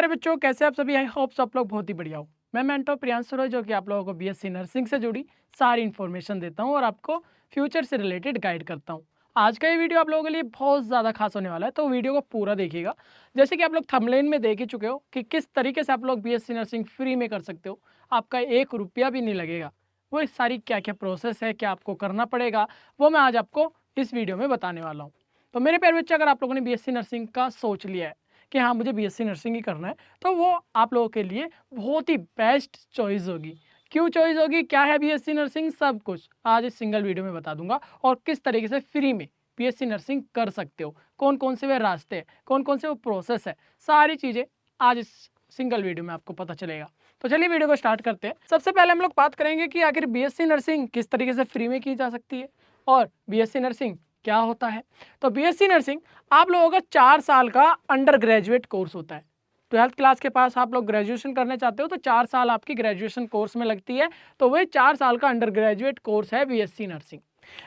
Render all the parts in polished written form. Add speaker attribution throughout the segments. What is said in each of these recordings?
Speaker 1: प्यारे बच्चों, कैसे आप सभी? आई होप्स आप लोग बहुत ही बढ़िया हो। मैं मेंटर प्रियांशु रॉय, जो कि आप लोगों को बीएससी नर्सिंग से जुड़ी सारी इन्फॉर्मेशन देता हूं और आपको फ्यूचर से रिलेटेड गाइड करता हूं। आज का ये वीडियो आप लोगों के लिए बहुत ज़्यादा खास होने वाला है, तो वीडियो को पूरा देखिएगा। जैसे कि आप लोग थंबनेल में देख ही चुके हो कि किस तरीके से आप लोग बीएससी नर्सिंग फ्री में कर सकते हो। आपका 1 रुपया भी नहीं लगेगा। वो सारी क्या क्या प्रोसेस है, क्या आपको करना पड़ेगा, वो मैं आज आपको इस वीडियो में बताने वाला हूँ। तो मेरे प्यारे बच्चे, अगर आप लोगों ने बीएससी नर्सिंग का सोच लिया है कि हाँ मुझे बीएससी नर्सिंग ही करना है, तो वो आप लोगों के लिए बहुत ही बेस्ट चॉइस होगी। क्यों चॉइस होगी, क्या है बीएससी नर्सिंग, सब कुछ आज इस सिंगल वीडियो में बता दूंगा। और किस तरीके से फ्री में बीएससी नर्सिंग कर सकते हो, कौन कौन से वे रास्ते हैं, कौन कौन से वो प्रोसेस है, सारी चीज़ें आज इस सिंगल वीडियो में आपको पता चलेगा। तो चलिए वीडियो को स्टार्ट करते हैं। सबसे पहले हम लोग बात करेंगे कि आखिर बीएससी नर्सिंग किस तरीके से फ्री में की जा सकती है और बीएससी नर्सिंग क्या होता है। तो बीएससी नर्सिंग आप लोगों का 4 साल का अंडर ग्रेजुएट कोर्स होता है। 12th क्लास के पास आप लोग ग्रेजुएशन करने चाहते हो तो 4 साल आपकी ग्रेजुएशन कोर्स में लगती है। तो वही 4 साल का अंडर ग्रेजुएट कोर्स है बीएससी नर्सिंग।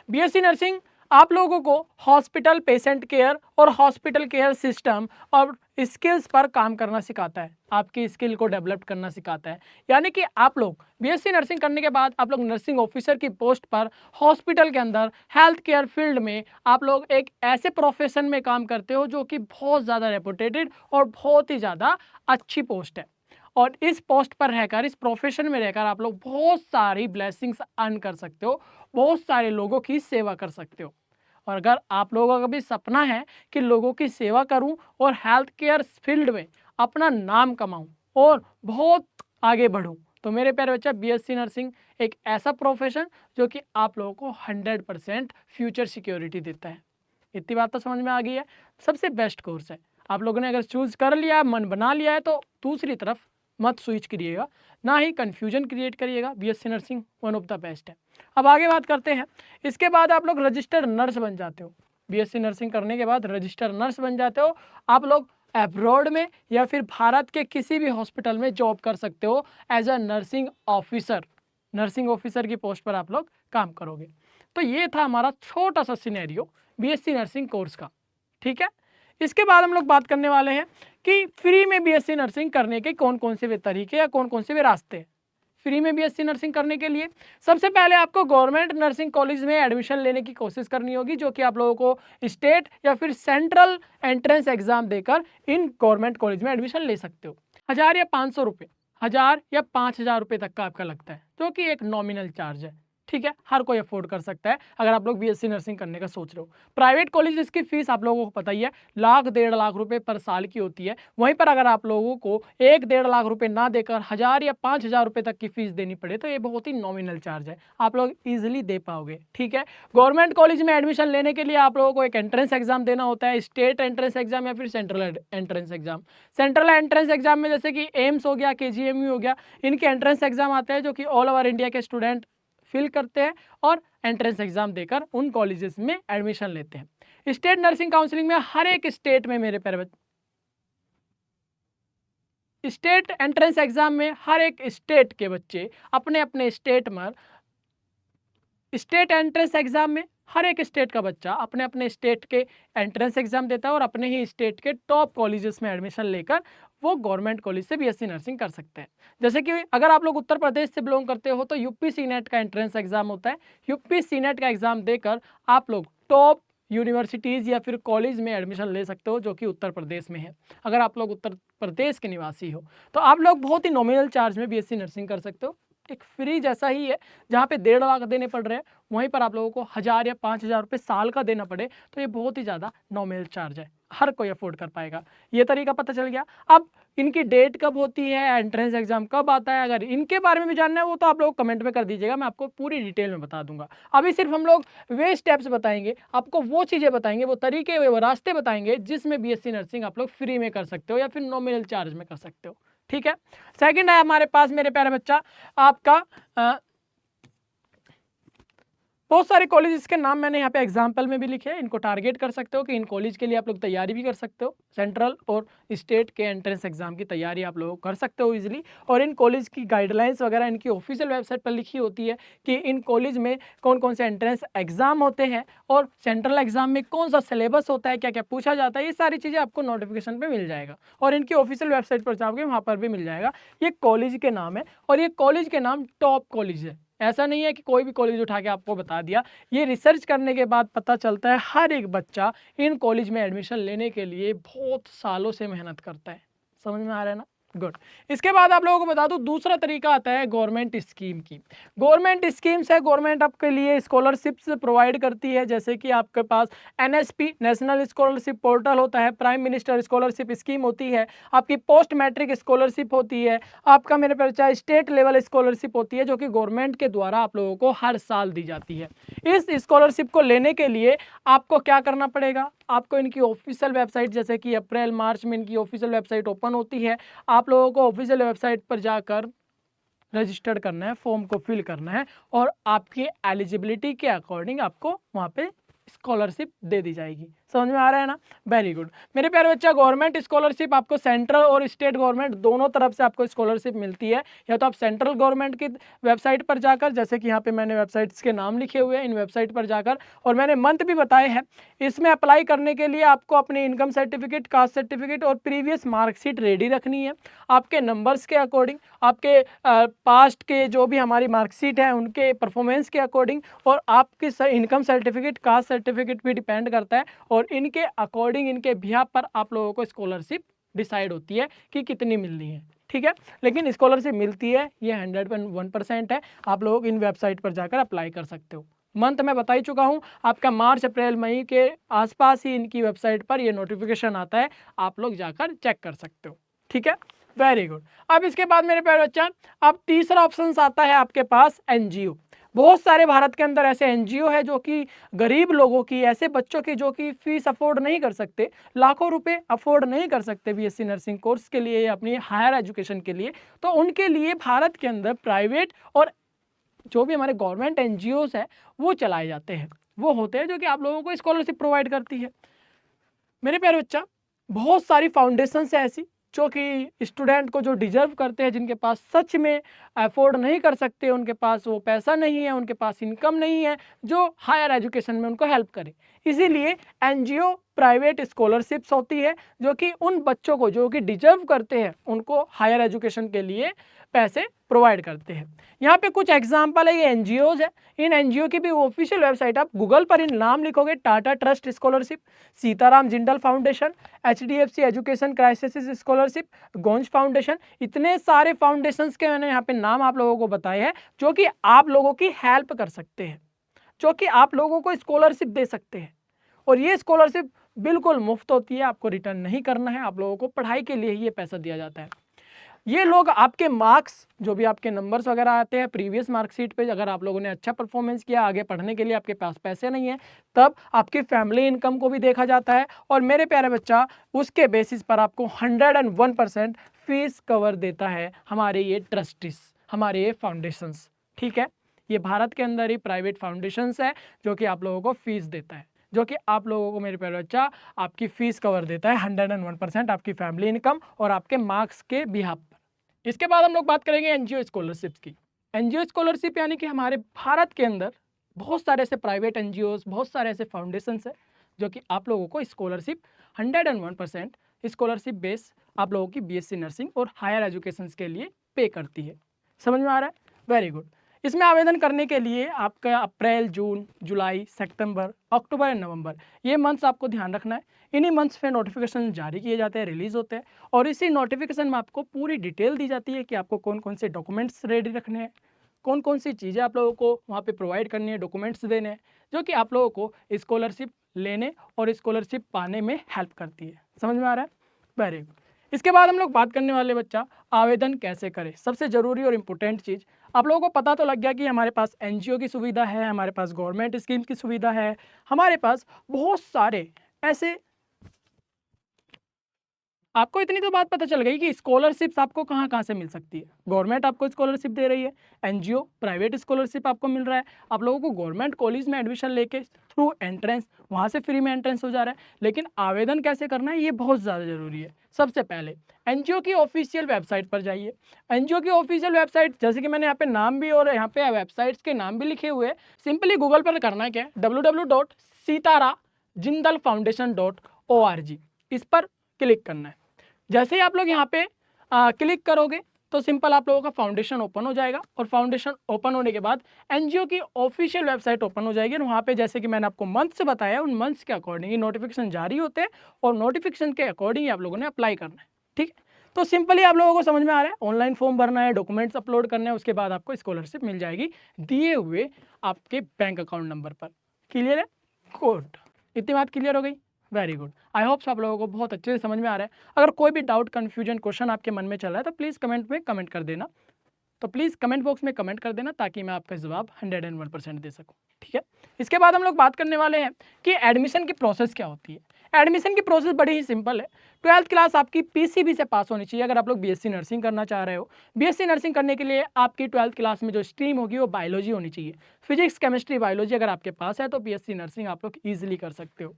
Speaker 1: बीएससी नर्सिंग आप लोगों को हॉस्पिटल पेशेंट केयर और हॉस्पिटल केयर सिस्टम और स्किल्स पर काम करना सिखाता है, आपकी स्किल को डेवलप करना सिखाता है। यानी कि आप लोग बीएससी नर्सिंग करने के बाद आप लोग नर्सिंग ऑफिसर की पोस्ट पर हॉस्पिटल के अंदर हेल्थ केयर फील्ड में आप लोग एक ऐसे प्रोफेशन में काम करते हो जो कि बहुत ज़्यादा रेपुटेटेड और बहुत ही ज़्यादा अच्छी पोस्ट है। और इस पोस्ट पर रहकर, इस प्रोफेशन में रहकर आप लोग बहुत सारी ब्लेसिंग्स अर्न कर सकते हो, बहुत सारे लोगों की सेवा कर सकते हो। और अगर आप लोगों का भी सपना है कि लोगों की सेवा करूं और हेल्थ केयर फील्ड में अपना नाम कमाऊं और बहुत आगे बढ़ूं, तो मेरे प्यारे बच्चा, बीएससी नर्सिंग एक ऐसा प्रोफेशन जो कि आप लोगों को 100% फ्यूचर सिक्योरिटी देता है। इतनी बात तो समझ में आ गई है। सबसे बेस्ट कोर्स है। आप लोगों ने अगर चूज कर लिया, मन बना लिया है, तो दूसरी तरफ मत स्विच करिएगा, ना ही कन्फ्यूजन क्रिएट करिएगा। BSc nursing one of the best है। अब आगे बात करते हैं। इसके बाद आप लोग रजिस्टर्ड नर्स बन जाते हो। बीएससी नर्सिंग करने के बाद रजिस्टर्ड नर्स बन जाते हो। आप लोग अब्रॉड में या फिर भारत के किसी भी हॉस्पिटल में जॉब कर सकते हो as a nursing officer. Nursing officer की पोस्ट पर आप लोग काम करोगे। तो ये था हमारा छोटा सा सिनेरियो बीएससी नर्सिंग कोर्स का। ठीक है, इसके बाद हम लोग बात करने वाले हैं कि फ्री में बीएससी नर्सिंग करने के कौन कौन से वे तरीके या कौन कौन से वे रास्ते हैं। फ्री में बीएससी नर्सिंग करने के लिए सबसे पहले आपको गवर्नमेंट नर्सिंग कॉलेज में एडमिशन लेने की कोशिश करनी होगी, जो कि आप लोगों को स्टेट या फिर सेंट्रल एंट्रेंस एग्जाम देकर इन गवर्नमेंट कॉलेज में एडमिशन ले सकते हो। 1000 या 500 रुपये, 1000 या 5000 रुपये तक का आपका लगता है, जो कि एक नॉमिनल चार्ज है। ठीक है, हर कोई अफोर्ड कर सकता है अगर आप लोग बीएससी नर्सिंग करने का सोच रहे हो। प्राइवेट कॉलेज की फीस आप लोगों को पता ही है, लाख 1.5 लाख रुपए पर साल की होती है। वहीं पर अगर आप लोगों को 1-1.5 लाख रुपए ना देकर 1000 या 5000 रुपए तक की फीस देनी पड़े, तो ये बहुत ही नॉमिनल चार्ज है, आप लोग इजीली दे पाओगे। ठीक है, गवर्नमेंट कॉलेज में एडमिशन लेने के लिए आप लोगों को एक एंट्रेंस एग्जाम देना होता है, स्टेट एंट्रेंस एग्जाम या फिर central entrance exam. Central entrance exam में जैसे कि एम्स हो गया, केजीएमयू हो गया, इनके एंट्रेंस एग्जाम आते हैं जो कि ऑल ओवर इंडिया के स्टूडेंट फिल करते हैं और एंट्रेंस एग्जाम देकर उन कॉलेजेस में एडमिशन लेते हैं। स्टेट नर्सिंग काउंसलिंग में हर एक स्टेट में, मेरे प्यारे बच्चे, स्टेट एंट्रेंस एग्जाम में हर एक स्टेट के बच्चे अपने अपने स्टेट में, स्टेट एंट्रेंस एग्जाम में हर एक स्टेट का बच्चा अपने अपने स्टेट के एंट्रेंस एग्जाम देता है और अपने ही स्टेट के टॉप कॉलेजेस में एडमिशन लेकर वो गवर्नमेंट कॉलेज से बीएससी नर्सिंग कर सकते हैं। जैसे कि अगर आप लोग उत्तर प्रदेश से बिलोंग करते हो तो यूपी सीनेट का एंट्रेंस एग्जाम होता है। यूपी सीनेट का एग्जाम देकर आप लोग टॉप यूनिवर्सिटीज़ या फिर कॉलेज में एडमिशन ले सकते हो, जो कि उत्तर प्रदेश में है। अगर आप लोग उत्तर प्रदेश के निवासी हो तो आप लोग बहुत ही नॉमिनल चार्ज में बीएससी नर्सिंग कर सकते हो। एक फ्री जैसा ही है, जहाँ पे 1.5 लाख देने पड़ रहे हैं, वहीं पर आप लोगों को 1000 या 5000 रुपये साल का देना पड़े, तो ये बहुत ही ज़्यादा नॉमिनल चार्ज है, हर कोई अफोर्ड कर पाएगा। ये तरीका पता चल गया। अब इनकी डेट कब होती है, एंट्रेंस एग्जाम कब आता है, अगर इनके बारे में भी जानना है वो तो आप लोग कमेंट में कर दीजिएगा, मैं आपको पूरी डिटेल में बता दूंगा। अभी सिर्फ हम लोग वे स्टेप्स बताएंगे, आपको वो चीज़ें बताएंगे, वो तरीके, वो रास्ते बताएंगे जिसमें बीएससी नर्सिंग आप लोग फ्री में कर सकते हो या फिर नॉमिनल चार्ज में कर सकते हो। ठीक है, सेकंड है हमारे पास, मेरे प्यारे बच्चा, आपका बहुत सारे कॉलेजेस के नाम मैंने यहाँ पे एग्जाम्पल में भी लिखे हैं, इनको टारगेट कर सकते हो कि इन कॉलेज के लिए आप लोग तैयारी भी कर सकते हो। सेंट्रल और स्टेट के एंट्रेंस एग्जाम की तैयारी आप लोग कर सकते हो इजीली। और इन कॉलेज की गाइडलाइंस वगैरह इनकी ऑफिशियल वेबसाइट पर लिखी होती है कि इन कॉलेज में कौन कौन से एंट्रेंस एग्जाम होते हैं और सेंट्रल एग्जाम में कौन सा सिलेबस होता है, क्या क्या पूछा जाता है, ये सारी चीज़ें आपको नोटिफिकेशन पे मिल जाएगा और इनकी ऑफिशियल वेबसाइट पर जाओगे वहाँ पर भी मिल जाएगा। ये कॉलेज के नाम है और ये कॉलेज के नाम टॉप कॉलेज है, ऐसा नहीं है कि कोई भी कॉलेज उठा के आपको बता दिया। ये रिसर्च करने के बाद पता चलता है हर एक बच्चा इन कॉलेज में एडमिशन लेने के लिए बहुत सालों से मेहनत करता है। समझ में आ रहा है ना? गुड। इसके बाद आप लोगों को बता दूं दूसरा तरीका आता है गवर्नमेंट स्कीम की। गवर्नमेंट स्कीम्स है, गवर्नमेंट आपके लिए स्कॉलरशिप्स प्रोवाइड करती है, जैसे कि आपके पास एनएसपी नेशनल स्कॉलरशिप पोर्टल होता है, प्राइम मिनिस्टर स्कॉलरशिप स्कीम होती है, आपकी पोस्ट मैट्रिक स्कॉलरशिप होती है, आपका मेरे पास चाहे स्टेट लेवल स्कॉलरशिप होती है जो कि गवर्नमेंट के द्वारा आप लोगों को हर साल दी जाती है। इस स्कॉलरशिप को लेने के लिए आपको क्या करना पड़ेगा, आपको इनकी ऑफिशियल वेबसाइट, जैसे कि अप्रैल मार्च में इनकी ऑफिशियल वेबसाइट ओपन होती है, आप लोगों को ऑफिशियल वेबसाइट पर जाकर रजिस्टर्ड करना है, फॉर्म को फिल करना है और आपकी एलिजिबिलिटी के अकॉर्डिंग आपको वहाँ पे स्कॉलरशिप दे दी जाएगी। समझ में आ रहा है ना? वेरी गुड मेरे प्यारे बच्चा। गवर्नमेंट स्कॉलरशिप आपको सेंट्रल और स्टेट गवर्नमेंट दोनों तरफ से आपको स्कॉलरशिप मिलती है। या तो आप सेंट्रल गवर्नमेंट की वेबसाइट पर जाकर, जैसे कि यहाँ पे मैंने वेबसाइट्स के नाम लिखे हुए हैं, इन वेबसाइट पर जाकर, और मैंने मंथ भी बताए हैं। इसमें अप्लाई करने के लिए आपको अपनी इनकम सर्टिफिकेट, कास्ट सर्टिफिकेट और प्रीवियस मार्कशीट रेडी रखनी है। आपके नंबर्स के अकॉर्डिंग, आपके पास्ट के जो भी हमारी मार्कशीट है उनके परफॉर्मेंस के अकॉर्डिंग, और आपकी इनकम सर्टिफिकेट, कास्ट सर्टिफिकेट भी डिपेंड करता है और इनके अकॉर्डिंग, इनके बिहाफ पर आप लोगों को स्कॉलरशिप डिसाइड होती है कि कितनी मिलनी है। ठीक है, लेकिन स्कॉलरशिप मिलती है, ये 101% है। आप लोग इन वेबसाइट पर जाकर अप्लाई कर सकते हो। मंथ मैं बता ही चुका हूँ, आपका मार्च अप्रैल मई के आसपास ही इनकी वेबसाइट पर ये नोटिफिकेशन आता है, आप लोग जाकर चेक कर सकते हो। ठीक है, वेरी गुड। अब इसके बाद मेरे प्यारे बच्चा, अब तीसरा ऑप्शन आता है आपके पास एनजीओ। बहुत सारे भारत के अंदर ऐसे एनजीओ है जो कि गरीब लोगों की, ऐसे बच्चों की जो कि फीस अफोर्ड नहीं कर सकते, लाखों रुपए अफोर्ड नहीं कर सकते बीएससी नर्सिंग कोर्स के लिए या अपनी हायर एजुकेशन के लिए, तो उनके लिए भारत के अंदर प्राइवेट और जो भी हमारे गवर्नमेंट एनजीओज है वो चलाए जाते हैं। वो होते हैं जो कि आप लोगों को स्कॉलरशिप प्रोवाइड करती है। मेरे प्यारे बच्चा, बहुत सारी फाउंडेशन है ऐसी जो कि स्टूडेंट को जो डिजर्व करते हैं, जिनके पास सच में अफोर्ड नहीं कर सकते, उनके पास वो पैसा नहीं है, उनके पास इनकम नहीं है जो हायर एजुकेशन में उनको हेल्प करे। इसीलिए एनजीओ प्राइवेट स्कॉलरशिप्स होती है जो कि उन बच्चों को जो कि डिजर्व करते हैं उनको हायर एजुकेशन के लिए पैसे प्रोवाइड करते हैं। यहाँ पे कुछ एग्जाम्पल है, ये एनजीओज है। इन एनजीओ की भी ऑफिशियल वेबसाइट, आप गूगल पर इन नाम लिखोगे, Tata Trust Scholarship, Sitaram Jindal Foundation, HDFC Education Crisis Scholarship, गोंज फाउंडेशन, इतने सारे फाउंडेशंस के मैंने यहाँ पे नाम आप लोगों को बताए हैं जो कि आप लोगों की हेल्प कर सकते हैं, जो कि आप लोगों को स्कॉलरशिप दे सकते हैं। और ये स्कॉलरशिप बिल्कुल मुफ्त होती है, आपको रिटर्न नहीं करना है, आप लोगों को पढ़ाई के लिए ही ये पैसा दिया जाता है। ये लोग आपके मार्क्स, जो भी आपके नंबर्स वगैरह आते हैं प्रीवियस मार्कशीट पे, अगर आप लोगों ने अच्छा परफॉर्मेंस किया, आगे पढ़ने के लिए आपके पास पैसे नहीं है, तब आपकी फैमिली इनकम को भी देखा जाता है। और मेरे प्यारे बच्चा, उसके बेसिस पर आपको 101% फीस कवर देता है हमारे ये ट्रस्टीज, हमारे ये फाउंडेशंस। ठीक है, ये भारत के अंदर ही प्राइवेट फाउंडेशंस है जो कि आप लोगों को फीस देता है, जो कि आप लोगों को मेरे प्यारे बच्चा आपकी फीस कवर देता है 101% आपकी फैमिली इनकम और आपके मार्क्स के बिहाफ पर। इसके बाद हम लोग बात करेंगे एनजीओ स्कॉलरशिप्स की। एनजीओ स्कॉलरशिप यानी कि हमारे भारत के अंदर बहुत सारे ऐसे प्राइवेट एनजीओज, बहुत सारे ऐसे फाउंडेशंस है जो कि आप लोगों को स्कॉलरशिप 101% स्कॉलरशिप बेस आप लोगों की बीएससी नर्सिंग और हायर एजुकेशन के लिए पे करती है। समझ में आ रहा है? Very good. इसमें आवेदन करने के लिए आपका अप्रैल, जून, जुलाई, सितंबर, अक्टूबर एंड नवंबर, ये मंथ्स आपको ध्यान रखना है। इन्हीं मंथ्स में नोटिफिकेशन जारी किए जाते हैं, रिलीज होते हैं, और इसी नोटिफिकेशन में आपको पूरी डिटेल दी जाती है कि आपको कौन कौन से डॉक्यूमेंट्स रेडी रखने हैं, कौन कौन सी चीज़ें आप लोगों को वहाँ पे प्रोवाइड करनी है, डॉक्यूमेंट्स देने हैं, जो कि आप लोगों को स्कॉलरशिप लेने और स्कॉलरशिप पाने में हेल्प करती है। समझ में आ रहा है? Very good. इसके बाद हम लोग बात करने वाले बच्चा, आवेदन कैसे करें। सबसे ज़रूरी और इम्पोर्टेंट चीज़, आप लोगों को पता तो लग गया कि हमारे पास एनजीओ की सुविधा है, हमारे पास गवर्नमेंट स्कीम की सुविधा है, हमारे पास बहुत सारे ऐसे आपको इतनी तो बात पता चल गई कि स्कॉलरशिप्स आपको कहाँ कहाँ से मिल सकती है। गवर्नमेंट आपको स्कॉलरशिप दे रही है, एनजीओ प्राइवेट स्कॉलरशिप आपको मिल रहा है, आप लोगों को गवर्नमेंट कॉलेज में एडमिशन लेके थ्रू एंट्रेंस वहाँ से फ्री में एंट्रेंस हो जा रहा है। लेकिन आवेदन कैसे करना है ये बहुत ज़्यादा ज़रूरी है। सबसे पहले एनजीओ की ऑफिशियल वेबसाइट पर जाइए। एनजीओ की ऑफिशियल वेबसाइट, जैसे कि मैंने यहाँ पे नाम भी और यहाँ पे वेबसाइट्स के नाम भी लिखे हुए हैं। सिंपली गूगल पर करना है क्या, www.sitarajindalfoundation.org, इस पर क्लिक करना है। जैसे ही आप लोग यहाँ पे क्लिक करोगे तो सिंपल आप लोगों का फाउंडेशन ओपन हो जाएगा, और फाउंडेशन ओपन होने के बाद एनजीओ की ऑफिशियल वेबसाइट ओपन हो जाएगी। और वहाँ पे जैसे कि मैंने आपको मंथ्स बताया, उन मंथ्स के अकॉर्डिंग ही नोटिफिकेशन जारी होते हैं, और नोटिफिकेशन के अकॉर्डिंग ही आप लोगों ने अप्लाई करना है। ठीक है, तो सिंपली आप लोगों को समझ में आ रहा है, ऑनलाइन फॉर्म भरना है, डॉक्यूमेंट्स अपलोड करना है, उसके बाद आपको स्कॉलरशिप मिल जाएगी दिए हुए आपके बैंक अकाउंट नंबर पर। क्लियर है? गुड, इतनी बात क्लियर हो गई। वेरी गुड, आई होप आप लोगों को बहुत अच्छे से समझ में आ रहा है। अगर कोई भी डाउट, कन्फ्यूजन, क्वेश्चन आपके मन में चल रहा है तो प्लीज़ कमेंट में कमेंट कर देना। तो प्लीज़ कमेंट बॉक्स में कमेंट कर देना ताकि मैं आपका जवाब 101% दे सकूं। ठीक है, इसके बाद हम लोग बात करने वाले हैं कि एडमिशन की प्रोसेस क्या होती है। एडमिशन की प्रोसेस बड़ी ही सिंपल है। 12th क्लास आपकी पीसीबी से पास होनी चाहिए। अगर आप लोग बीएससी नर्सिंग करना चाह रहे हो, बीएससी नर्सिंग करने के लिए आपकी 12th क्लास में जो स्ट्रीम होगी वो बायोलॉजी होनी चाहिए। फिजिक्स, केमिस्ट्री, बायोलॉजी अगर आपके पास है तो बीएससी नर्सिंग आप लोग ईजिली कर सकते हो।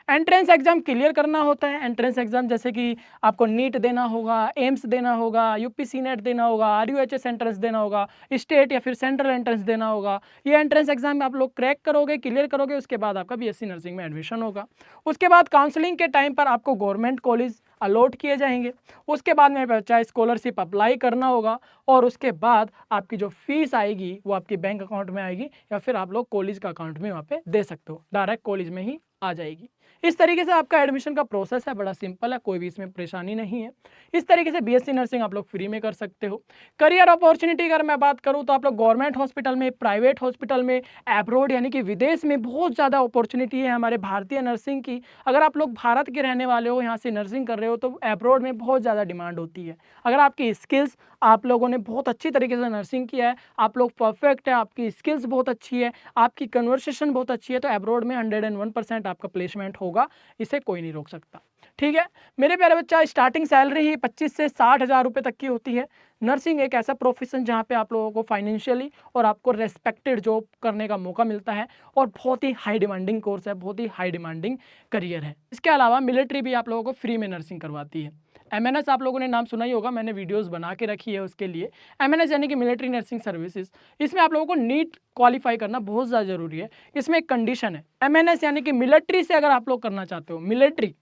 Speaker 1: एंट्रेंस एग्जाम क्लियर करना होता है। एंट्रेंस एग्जाम जैसे कि आपको नीट देना होगा, एम्स देना होगा, यूपीसी नेट देना होगा, आरयूएचएस एंट्रेंस देना होगा, स्टेट या फिर सेंट्रल एंट्रेंस देना होगा। ये एंट्रेंस एग्जाम आप लोग क्रैक करोगे, क्लियर करोगे, उसके बाद आपका बीएससी नर्सिंग में एडमिशन होगा। उसके बाद काउंसलिंग के टाइम पर आपको गवर्नमेंट कॉलेज अलॉट किए जाएंगे। उसके बाद में बच्चा स्कॉलरशिप अप्लाई करना होगा, और उसके बाद आपकी जो फीस आएगी वो आपकी बैंक अकाउंट में आएगी, या फिर आप लोग कॉलेज का अकाउंट में वहाँ पे दे सकते हो, डायरेक्ट कॉलेज में ही आ जाएगी। इस तरीके से आपका एडमिशन का प्रोसेस है, बड़ा सिंपल है, कोई भी इसमें परेशानी नहीं है। इस तरीके से बीएससी नर्सिंग आप लोग फ्री में कर सकते हो। करियर अपॉर्चुनिटी अगर मैं बात करूं तो आप लोग गवर्नमेंट हॉस्पिटल में, प्राइवेट हॉस्पिटल में, एब्रॉड यानी कि विदेश में बहुत ज़्यादा अपॉर्चुनिटी है हमारे भारतीय नर्सिंग की। अगर आप लोग भारत के रहने वाले हो, यहाँ से नर्सिंग कर रहे हो, तो एब्रॉड में बहुत ज़्यादा डिमांड होती है। अगर आपकी स्किल्स, आप लोगों ने बहुत अच्छी तरीके से नर्सिंग किया है, आप लोग परफेक्ट है, आपकी स्किल्स बहुत अच्छी है, आपकी कन्वर्सेशन बहुत अच्छी है, तो एब्रॉड में 101% आपका प्लेसमेंट होगा, इसे कोई नहीं रोक सकता। ठीक है मेरे प्यारे बच्चा, स्टार्टिंग सैलरी ही 25 से 60,000 रुपये तक की होती है। नर्सिंग एक ऐसा प्रोफेशन जहाँ पे आप लोगों को फाइनेंशियली और आपको रेस्पेक्टेड जॉब करने का मौका मिलता है, और बहुत ही हाई डिमांडिंग कोर्स है, बहुत ही हाई डिमांडिंग करियर है। इसके अलावा मिलिट्री भी आप लोगों को फ्री में नर्सिंग करवाती है। एमएनएस आप लोगों ने नाम सुना ही होगा, मैंने वीडियोस बना के रखी है उसके लिए। एमएनएस यानी कि मिलिट्री नर्सिंग सर्विसेज, इसमें आप लोगों को नीट क्वालिफाई करना बहुत ज़्यादा जरूरी है। इसमें एक कंडीशन है, एमएनएस यानी कि मिलिट्री से अगर आप लोग करना चाहते हो, मिलिट्री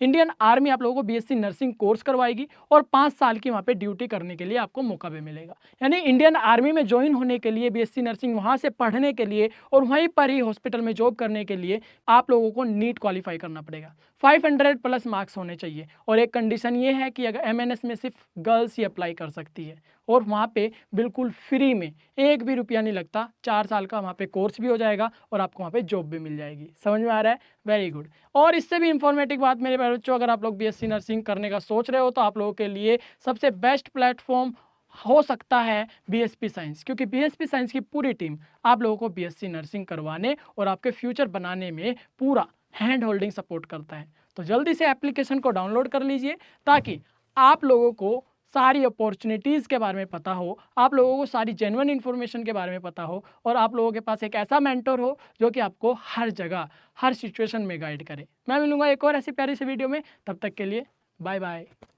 Speaker 1: इंडियन आर्मी आप लोगों को बीएससी नर्सिंग कोर्स करवाएगी, और 5 साल की वहाँ पे ड्यूटी करने के लिए आपको मौका भी मिलेगा। यानी इंडियन आर्मी में ज्वाइन होने के लिए, बीएससी नर्सिंग वहाँ से पढ़ने के लिए और वहीं पर ही हॉस्पिटल में जॉब करने के लिए आप लोगों को नीट क्वालिफाई करना पड़ेगा। 500+ मार्क्स होने चाहिए, और एक कंडीशन ये है कि अगर एमएनएस में सिर्फ गर्ल्स ही अप्लाई कर सकती है, और वहाँ पे बिल्कुल फ्री में, एक भी रुपया नहीं लगता, 4 साल का वहाँ पे कोर्स भी हो जाएगा, और आपको वहाँ पे जॉब भी मिल जाएगी। समझ में आ रहा है? Very good. और इससे भी इंफॉर्मेटिव बात मेरे प्यारे बच्चों, अगर आप लोग बीएससी नर्सिंग करने का सोच रहे हो तो आप लोगों के लिए सबसे बेस्ट प्लेटफॉर्म हो सकता है बीएसपी साइंस, क्योंकि बीएसपी साइंस की पूरी टीम आप लोगों को बीएससी नर्सिंग करवाने और आपके फ्यूचर बनाने में पूरा हैंड होल्डिंग सपोर्ट करता है। तो जल्दी से एप्लीकेशन को डाउनलोड कर लीजिए, ताकि आप लोगों को सारी अपॉर्चुनिटीज़ के बारे में पता हो, आप लोगों को सारी जेन्युइन इन्फॉर्मेशन के बारे में पता हो, और आप लोगों के पास एक ऐसा मेंटर हो जो कि आपको हर जगह, हर सिचुएशन में गाइड करे। मैं मिलूंगा एक और ऐसी प्यारी सी वीडियो में, तब तक के लिए बाय बाय।